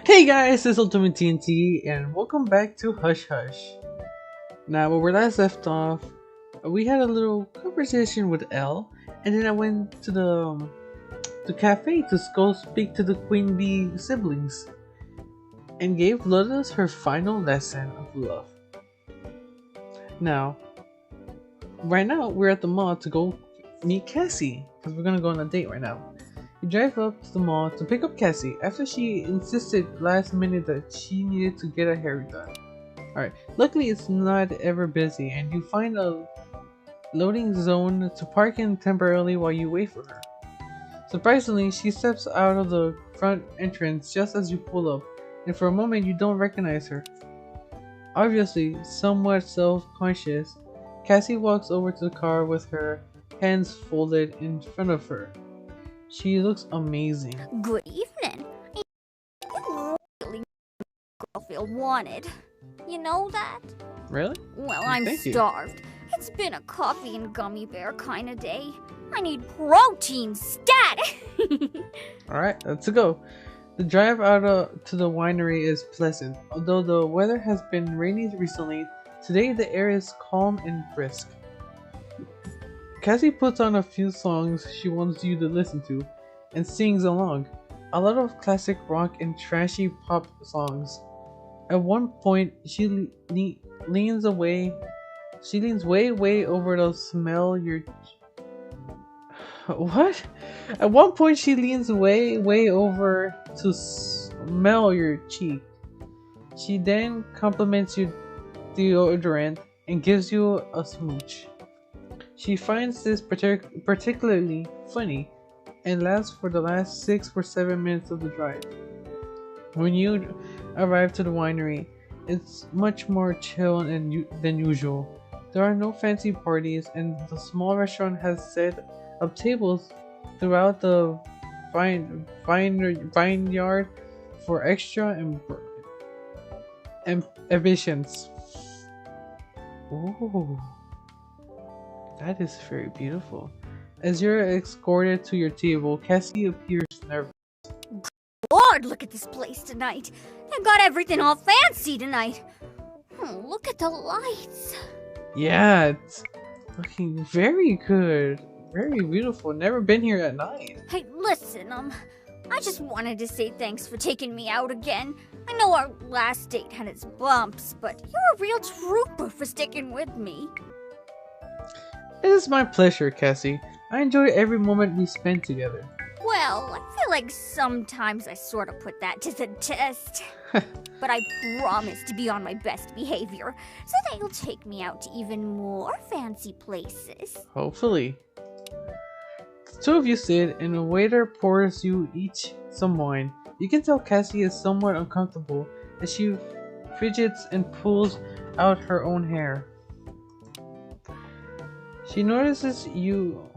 Hey guys, this is Ultimate TNT, and welcome back to Hush Hush. Now, where we last left off, we had a little conversation with Elle, and then I went to the cafe to go speak to the Queen Bee siblings, and gave Lotus her final lesson of love. Now, right now, we're at the mall to go meet Cassie, because we're gonna go on a date right now. We drive up to the mall to pick up Cassie after she insisted last minute that she needed to get her hair done. Alright, luckily it's not ever busy and you find a loading zone to park in temporarily while you wait for her. Surprisingly, she steps out of the front entrance just as you pull up, and for a moment you don't recognize her. Obviously, somewhat self-conscious, Cassie walks over to the car with her hands folded in front of her. She looks amazing. Good evening. You really make a girl feel wanted. You know that? Really? Well, I'm Thank you. starved. It's been a coffee and gummy bear kind of day. I need protein stat. Alright, let's go. The drive out to the winery is pleasant. Although the weather has been rainy recently, today the air is calm and brisk. Cassie puts on a few songs she wants you to listen to and sings along. A lot of classic rock and trashy pop songs. At one point, she leans away. She leans way over to smell your. What? At one point, she leans way over to smell your cheek. She then compliments your deodorant and gives you a smooch. She finds this particularly funny and laughs for the last 6 or 7 minutes of the drive. When you arrive to the winery, it's much more chill than usual. There are no fancy parties, and the small restaurant has set up tables throughout the vineyard for extra ambitions. Ooh. That is very beautiful. As you're escorted to your table, Cassie appears nervous. Lord, look at this place tonight. They've got everything all fancy tonight. Look at the lights. Yeah, it's looking very good. Very beautiful. Never been here at night. Hey, listen, I just wanted to say thanks for taking me out again. I know our last date had its bumps, but you're a real trooper for sticking with me. It is my pleasure, Cassie. I enjoy every moment we spend together. Well, I feel like sometimes I sort of put that to the test. But I promise to be on my best behavior, so that you'll take me out to even more fancy places. Hopefully. The two of you sit, and a waiter pours you each some wine. You can tell Cassie is somewhat uncomfortable as she fidgets and pulls out her own hair. She notices you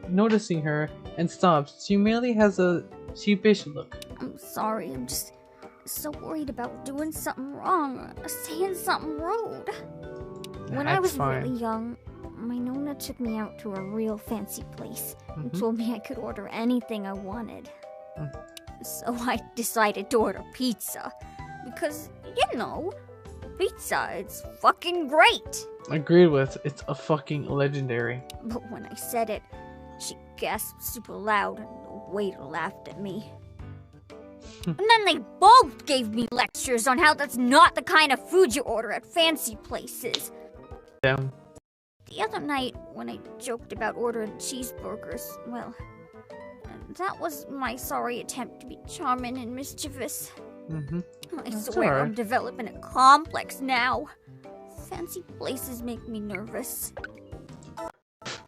noticing her and stops. She merely has a sheepish look. I'm sorry, I'm just so worried about doing something wrong or saying something rude. When I was really young, my Nona took me out to a real fancy place and told me I could order anything I wanted. So I decided to order pizza because, you know, pizza, it's fucking great. Agreed with. It's a fucking legendary. But when I said it, she gasped super loud and the waiter laughed at me. And then they both gave me lectures on how that's not the kind of food you order at fancy places. Damn. The other night, when I joked about ordering cheeseburgers, well, that was my sorry attempt to be charming and mischievous. I swear I'm developing a complex now. Fancy places make me nervous.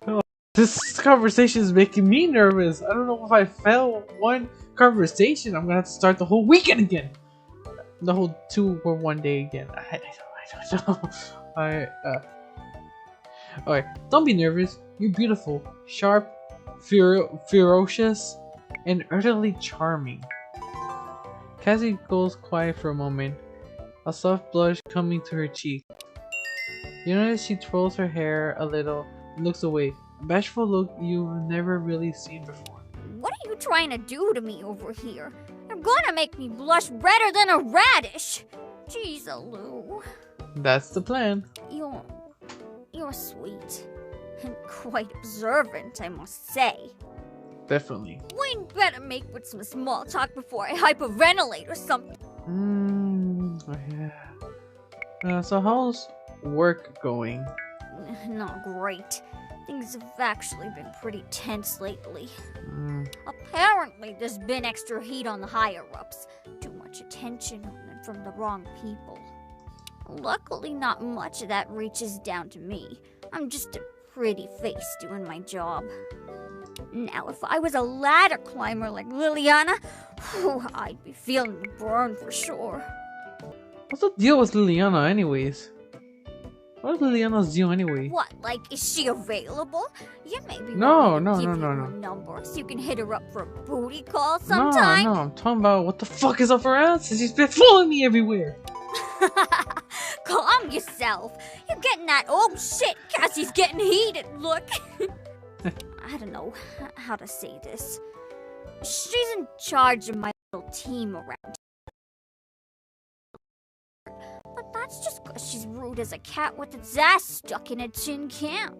Oh, this conversation is making me nervous. I don't know if I fail one conversation, I'm gonna have to start the whole weekend again. The whole 2 or 1 day again. I don't know. Alright, don't be nervous. You're beautiful, sharp, ferocious, and utterly charming. Cassie goes quiet for a moment, a soft blush coming to her cheek. You notice she twirls her hair a little and looks away, a bashful look you've never really seen before. What are you trying to do to me over here? I gonna make me blush redder than a radish. Jeez, Lou. That's the plan. You're sweet. And quite observant, I must say. Definitely. We'd better make with some small talk before I hyperventilate or something. Yeah. So how's work going? Not great. Things have actually been pretty tense lately. Apparently, there's been extra heat on the higher-ups. Too much attention from the wrong people. Luckily, not much of that reaches down to me. I'm just a pretty face doing my job. Now, if I was a ladder climber like Liliana, I'd be feeling the burn for sure. What's the deal with Liliana anyways? What is Liliana's deal anyway? What, like, is she available? You maybe No. her number so you can hit her up for a booty call sometime? No, I'm talking about what the fuck is up her ass? She's been following me everywhere. Calm yourself. You're getting that, oh shit, Cassie's getting heated look. I don't know how to say this. She's in charge of my little team around. But that's just because she's rude as a cat with its ass stuck in a tin can.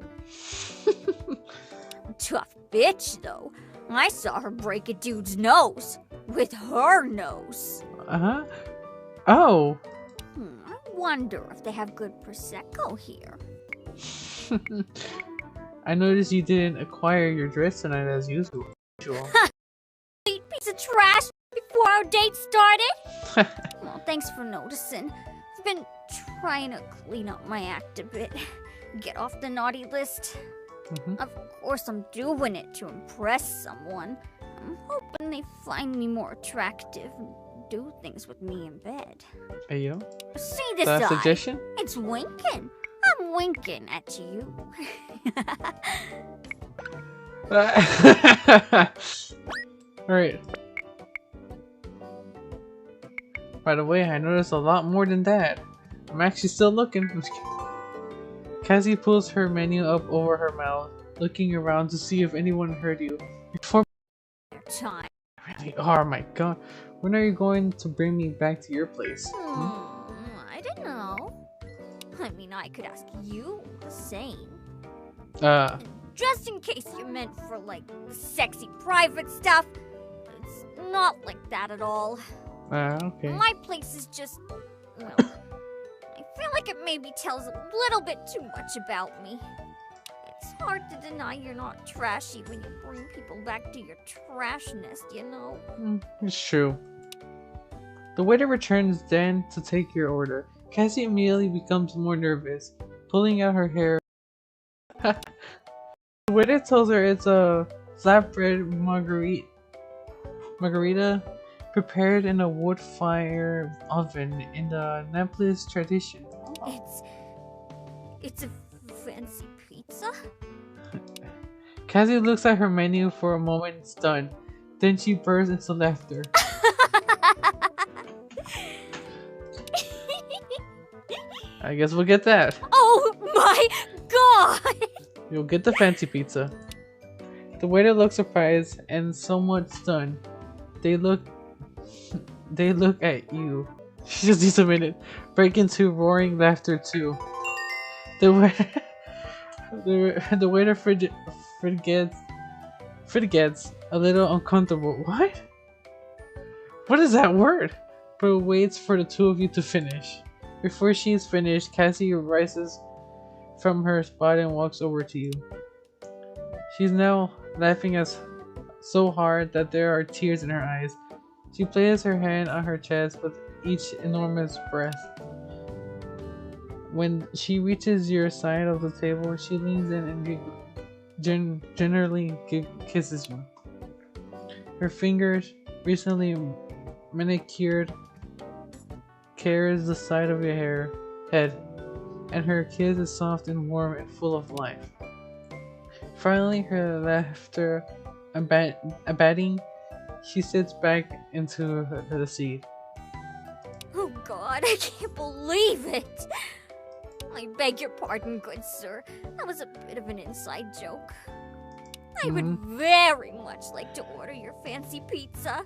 Tough bitch, though. I saw her break a dude's nose. With her nose. Uh-huh. Oh. I wonder if they have good Prosecco here. I noticed you didn't acquire your dress tonight as usual. Piece of trash before our date started? Well, thanks for noticing. I've been trying to clean up my act a bit. Get off the naughty list. Of course, I'm doing it to impress someone. I'm hoping they find me more attractive and do things with me in bed. Hey, yo. See this That eye? suggestion? It's winking. I'm winking at you. Alright. By the way, I noticed a lot more than that. I'm actually still looking. Cassie pulls her menu up over her mouth, looking around to see if anyone heard you. Before Time. really are, my god. When are you going to bring me back to your place? I don't know. I mean, I could ask you the same. Just in case you meant for, like, sexy private stuff. It's not like that at all. Okay. My place is just, well, I feel like it maybe tells a little bit too much about me. It's hard to deny you're not trashy when you bring people back to your trash nest, you know? It's true. The waiter returns then to take your order. Cassie immediately becomes more nervous, pulling out her hair. The waiter tells her it's a flatbread margarita prepared in a wood fire oven in the Naples tradition. It's a fancy pizza? Cassie looks at her menu for a moment stunned. Then she bursts into laughter. I guess we'll get that. Oh my god! You'll get the fancy pizza. The waiter looks surprised and somewhat stunned. They look at you. She just needs a minute. Break into roaring laughter too. The waiter gets a little uncomfortable. What? What is that word? But waits for the two of you to finish. Before she is finished, Cassie rises from her spot and walks over to you. She's now laughing so hard that there are tears in her eyes. She places her hand on her chest with each enormous breath. When she reaches your side of the table, she leans in and generally kisses you. Her fingers, recently manicured, caress the side of your head, and her kiss is soft and warm and full of life. Finally, her laughter abating, she sits back into the seat. Oh god, I can't believe it! I beg your pardon, good sir. That was a bit of an inside joke. I would very much like to order your fancy pizza.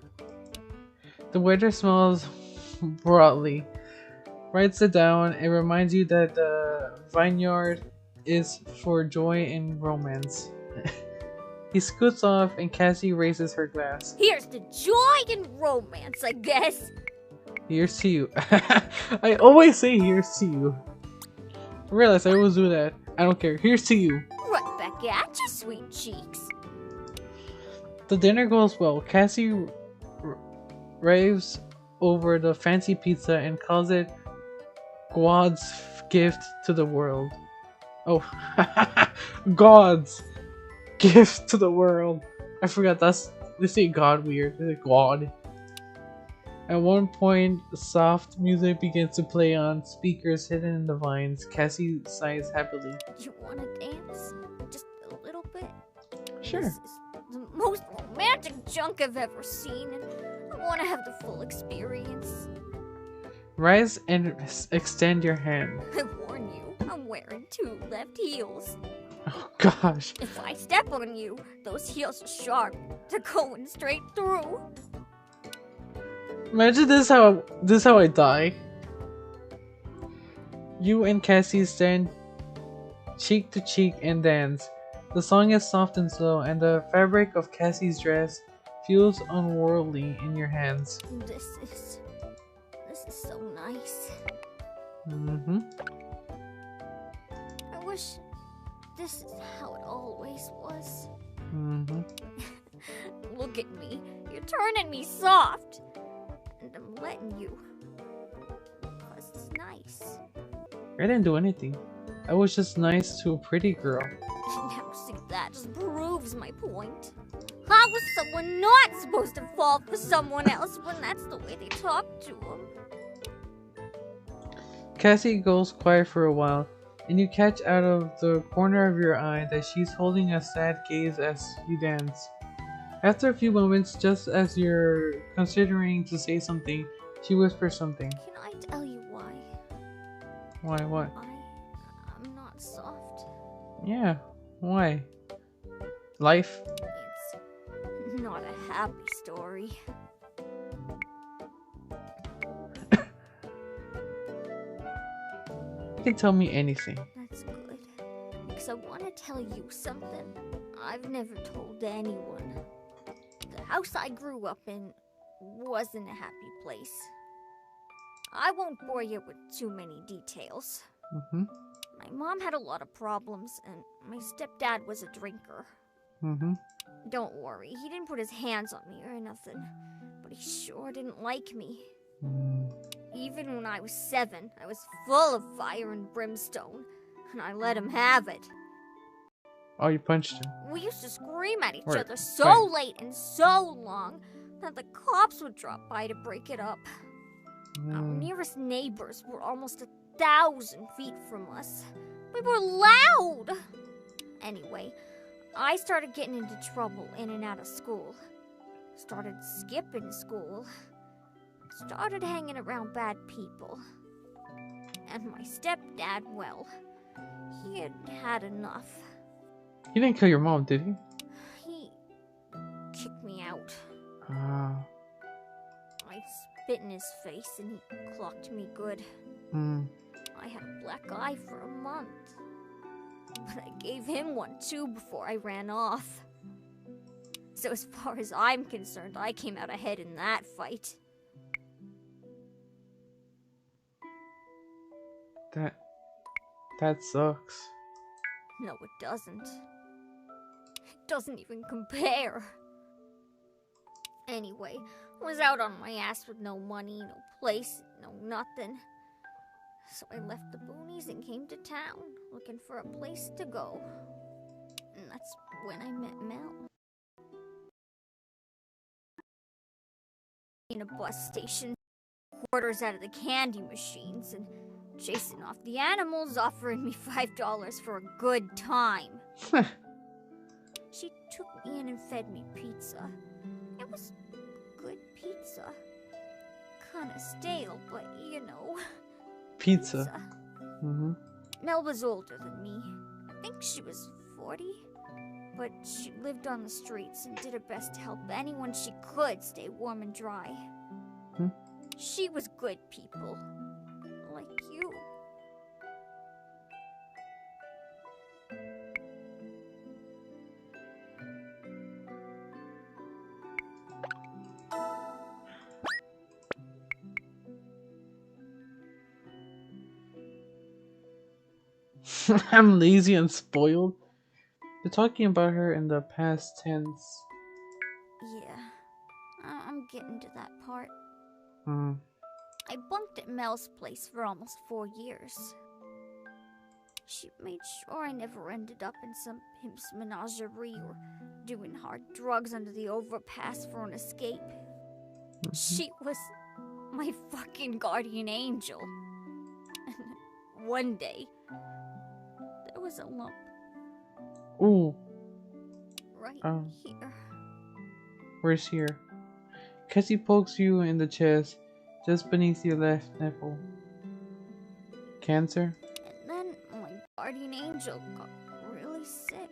The waiter smells broadly, writes it down, and reminds you that the vineyard is for joy and romance. He scoots off and Cassie raises her glass. Here's to joy and romance, I guess. Here's to you. I always say here's to you. I realize I always do that. I don't care. Here's to you. Right back at you, sweet cheeks. The dinner goes well. Cassie raves over the fancy pizza and calls it God's gift to the world. Oh, God's gift to the world. I forgot they say God weird. They say God. At one point, soft music begins to play on speakers hidden in the vines. Cassie sighs happily. You wanna dance? Just a little bit? Sure. This is the most romantic junk I've ever seen, and I wanna have the full experience. Rise and extend your hand. I warn you, I'm wearing 2 left heels. Oh gosh. If I step on you, those heels are sharp. They're going straight through. Imagine this how I die. You and Cassie stand cheek to cheek and dance. The song is soft and slow, and the fabric of Cassie's dress feels unworldly in your hands. This is so nice. Mm-hmm. I wish this is how it always was. Mm-hmm. Look at me. You're turning me soft. And I'm letting you. Because it's nice. I didn't do anything. I was just nice to a pretty girl. Now see, that just proves my point. How was someone not supposed to fall for someone else when that's the way they talk to them? Cassie goes quiet for a while, and you catch out of the corner of your eye that she's holding a sad gaze as you dance. After a few moments, just as you're considering to say something, she whispers something. Can I tell you why? Why? What? I'm not soft. Yeah, why? Life? It's not a happy story. You can tell me anything. That's good. Because I want to tell you something I've never told anyone. The house I grew up in wasn't a happy place. I won't bore you with too many details. Mm-hmm. My mom had a lot of problems, and my stepdad was a drinker. Mm-hmm. Don't worry, he didn't put his hands on me or nothing, but he sure didn't like me. Even when I was 7, I was full of fire and brimstone, and I let him have it. Oh, you punched him. We used to scream at each Right. other so late and so long that the cops would drop by to break it up. Our nearest neighbors were almost 1,000 feet from us. We were loud! Anyway, I started getting into trouble in and out of school. Started skipping school. Started hanging around bad people. And my stepdad, well, he had had enough. He didn't kill your mom, did he? He kicked me out. Ah. I spit in his face and he clocked me good. I had a black eye for a month. But I gave him one too before I ran off. So as far as I'm concerned, I came out ahead in that fight. That sucks. No, it doesn't. It doesn't even compare. Anyway, I was out on my ass with no money, no place, no nothing. So I left the boonies and came to town, looking for a place to go. And that's when I met Mel. In a bus station, quarters out of the candy machines, and chasing off the animals, offering me $5 for a good time. She took me in and fed me pizza. It was good pizza. Kinda stale, but you know. Pizza. Mel was older than me. I think she was 40. But she lived on the streets and did her best to help anyone she could stay warm and dry. She was good people. Like you. I'm lazy and spoiled. They're talking about her in the past tense. Yeah, I'm getting to that part. Hmm. I bunked at Mel's place for almost 4 years. She made sure I never ended up in some pimp's menagerie or doing hard drugs under the overpass for an escape. She was my fucking guardian angel. And one day, there was a lump. Ooh. Right here. Where's here? Cassie pokes you in the chest, just beneath your left nipple. Cancer? And then my guardian angel got really sick.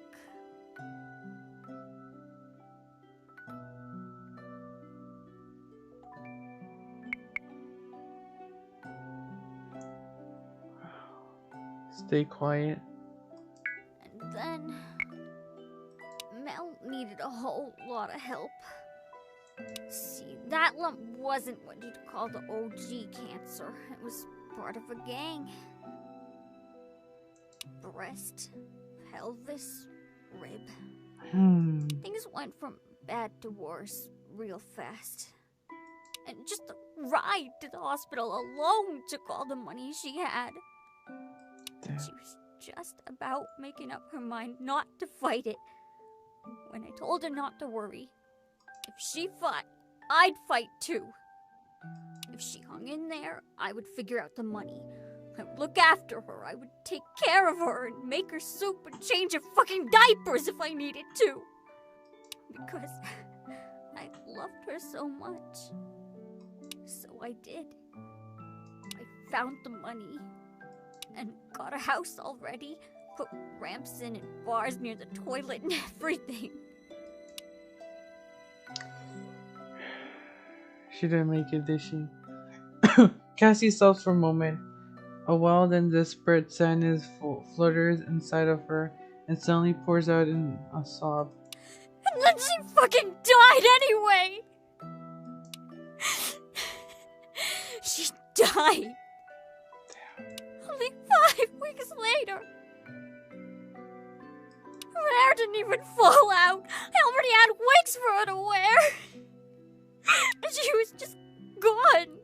Stay quiet. And then Mel needed a whole lot of help. See, that lump wasn't what you'd call the OG cancer. It was part of a gang. Breast, pelvis, rib. Things went from bad to worse real fast. And just the ride to the hospital alone took all the money she had. Damn. She was just about making up her mind not to fight it when I told her not to worry. If she fought, I'd fight too. If she hung in there, I would figure out the money. I would look after her. I would take care of her and make her soup and change her fucking diapers if I needed to. Because I loved her so much. So I did. I found the money and got a house already. Put ramps in and bars near the toilet and everything. She didn't make it, did she? Cassie stops for a moment. A wild and desperate sadness flutters inside of her and suddenly pours out in a sob. And then she fucking died anyway! She died! Only 5 weeks later! Her hair didn't even fall out! I already had wigs for her to wear! She was just gone!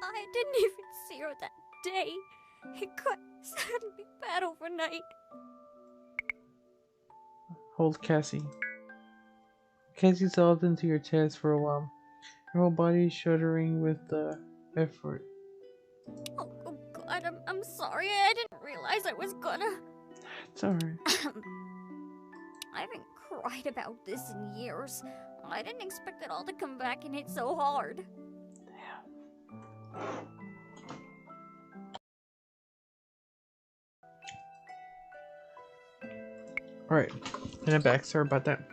I didn't even see her that day. It got suddenly bad overnight. Hold Cassie. Cassie sobbed into your chest for a while, her whole body shuddering with the effort. Oh God, I'm sorry. I didn't realize I was gonna. It's alright. I haven't cried about this in years. I didn't expect it all to come back and hit so hard. Alright, and I'm back. Sorry about that.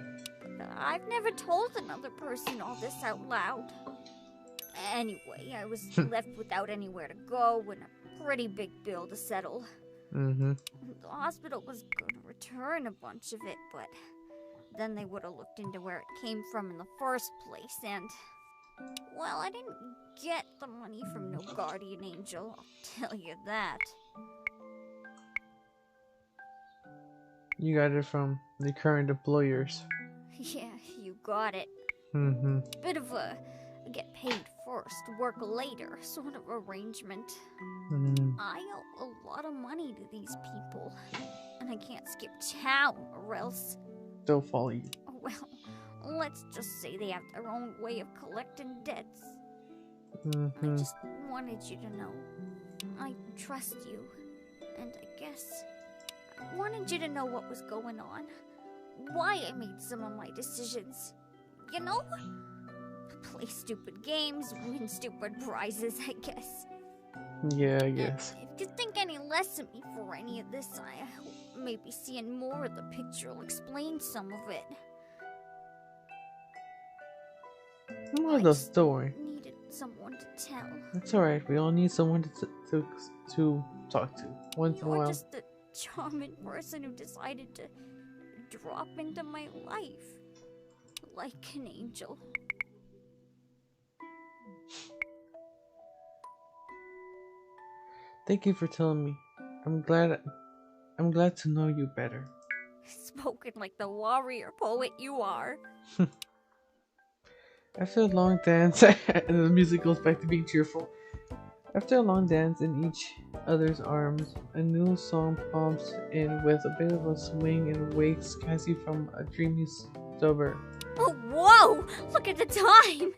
I've never told another person all this out loud. Anyway, I was left without anywhere to go and a pretty big bill to settle. Mm-hmm. The hospital was gonna return a bunch of it, but then they would have looked into where it came from in the first place, and well, I didn't get the money from no guardian angel, I'll tell you that. You got it from the current employers. Yeah, you got it. Mm-hmm. Bit of a get paid first, work later sort of arrangement. Mm-hmm. I owe a lot of money to these people, and I can't skip town or else... They'll follow you. Well, let's just say they have their own way of collecting debts. Mm-hmm. I just wanted you to know. I trust you, and I guess I wanted you to know what was going on. Why I made some of my decisions. You know? Play stupid games, win stupid prizes, I guess. Yeah, I guess. If you think any less of me for any of this, I hope Maybe seeing more of the picture will explain some of it. More the story. Needed someone to tell. It's alright. We all need someone to talk to once in a while. You're just a charming person who decided to drop into my life like an angel. Thank you for telling me. I'm glad to know you better. Spoken like the warrior poet you are. After a long dance, and the music goes back to being cheerful. After a long dance in each other's arms, a new song pumps in with a bit of a swing and wakes Cassie from a dreamy stupor. Oh, whoa! Look at the time!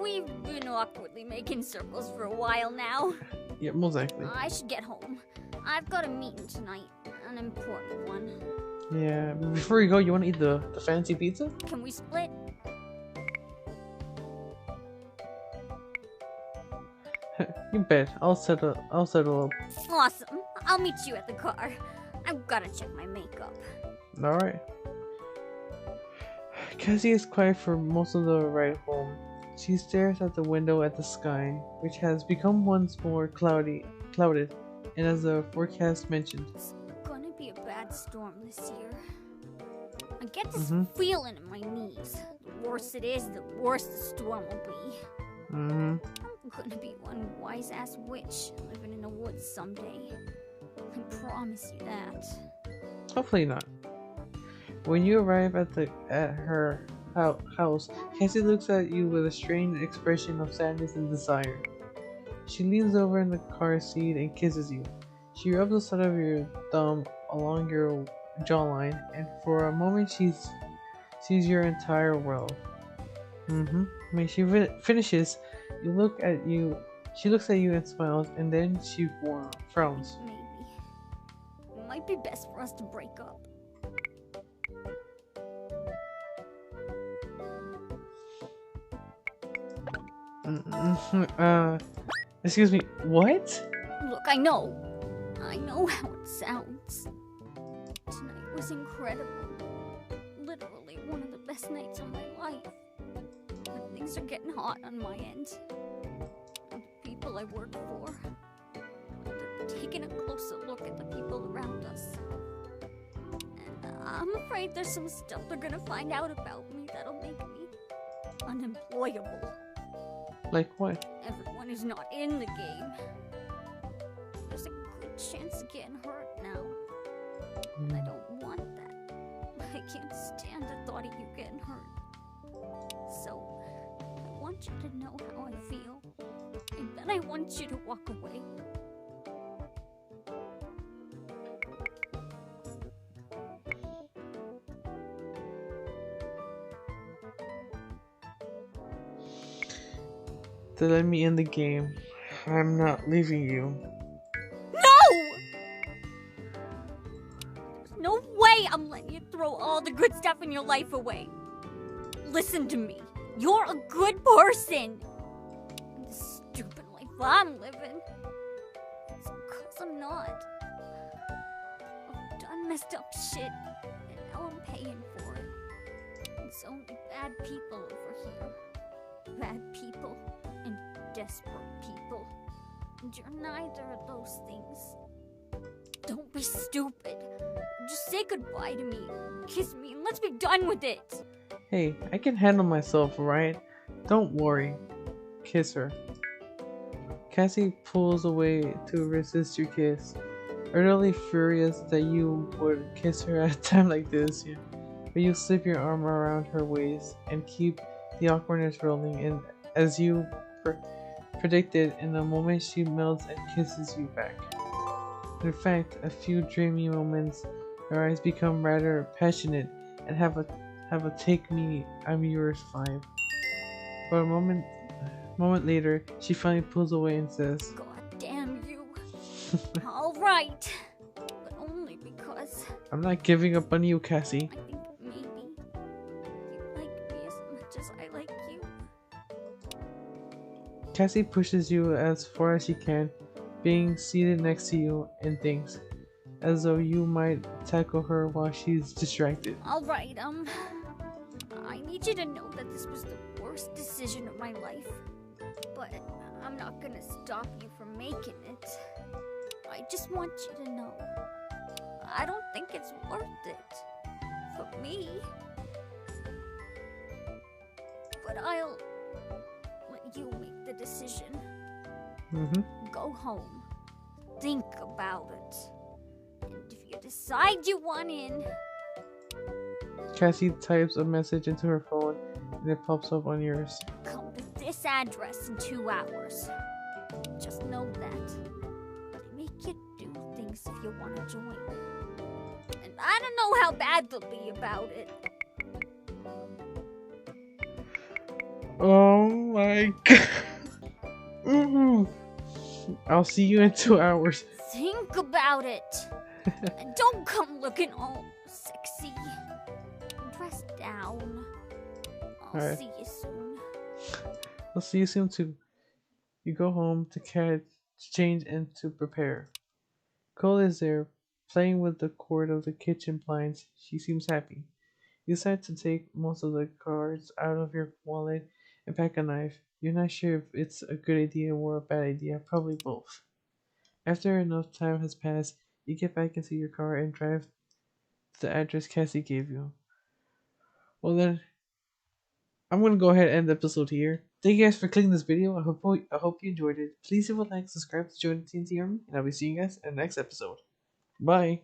We've been awkwardly making circles for a while now. Yeah, most likely. I should get home. I've got a meeting tonight, an important one. Yeah, before you go, you want to eat the fancy pizza? Can we split? You bet. I'll settle up. Awesome. I'll meet you at the car. I've gotta check my makeup. Alright. Cassie is quiet for most of the ride home. She stares at the window at the sky, which has become once more clouded, and as the forecast mentioned. It's gonna be a bad storm this year. I get this feeling in my knees. The worse it is, the worse the storm will be. I'm gonna be one wise-ass witch living in the woods someday. I promise you that. Hopefully not. When you arrive at her house, Cassie looks at you with a strange expression of sadness and desire. She leans over in the car seat and kisses you. She rubs the side of your thumb along your jawline, and for a moment she sees your entire world. When she finishes, she looks at you and smiles, and then she frowns. Maybe. It might be best for us to break up. Excuse me, what? Look, I know how it sounds. Tonight was incredible. Literally one of the best nights of my life. But things are getting hot on my end. The people I work for. They're taking a closer look at the people around us. And I'm afraid there's some stuff they're gonna find out about me that'll make me unemployable. Like what? Everyone who's not in the game. There's a good chance of getting hurt now. And I don't want that. I can't stand the thought of you getting hurt. So, I want you to know how I feel. And then I want you to walk away. To let me in the game. I'm not leaving you. No! There's no way I'm letting you throw all the good stuff in your life away. Listen to me. You're a good person. And the stupid life I'm living, it's because I'm not. I've done messed up shit, and now I'm paying for it. It's only bad people over here. Bad people. And desperate people. And you're neither of those things. Don't be stupid. Just say goodbye to me. Kiss me and let's be done with it. Hey, I can handle myself, right? Don't worry. Kiss her. Cassie pulls away to resist your kiss. Utterly furious that you would kiss her at a time like this, but you slip your arm around her waist and keep the awkwardness rolling, and as you predicted, in a moment she melts and kisses you back. In fact, a few dreamy moments, her eyes become rather passionate and have a take me, I'm yours vibe. But a moment later, she finally pulls away and says, God damn you. Alright. But only because I'm not giving up on you, Cassie. I think maybe you like me as much as I like you. Cassie pushes you as far as she can, being seated next to you, and thinks, as though you might tackle her while she's distracted. Alright, I need you to know that this was the worst decision of my life. But I'm not gonna stop you from making it. I just want you to know, I don't think it's worth it. For me. But I'll let you make the decision. Go home. Think about it. And if you decide you want in... Cassie types a message into her phone and it pops up on yours. Come to this address in 2 hours. Just know that. They make you do things if you want to join. And I don't know how bad they'll be about it. Oh my god. I'll see you in 2 hours. Think about it. And don't come looking all sexy. Dress down. I'll see you soon. I'll see you soon too. You go home to change and to prepare. Cole is there, playing with the cord of the kitchen blinds. She seems happy. You decide to take most of the cards out of your wallet and pack a knife. You're not sure if it's a good idea or a bad idea, probably both. After enough time has passed, you get back into your car and drive to the address Cassie gave you. Well then, I'm gonna go ahead and end the episode here. Thank you guys for clicking this video. I hope you enjoyed it. Please leave a like, subscribe to join the TNT Army, and I'll be seeing you guys in the next episode. Bye.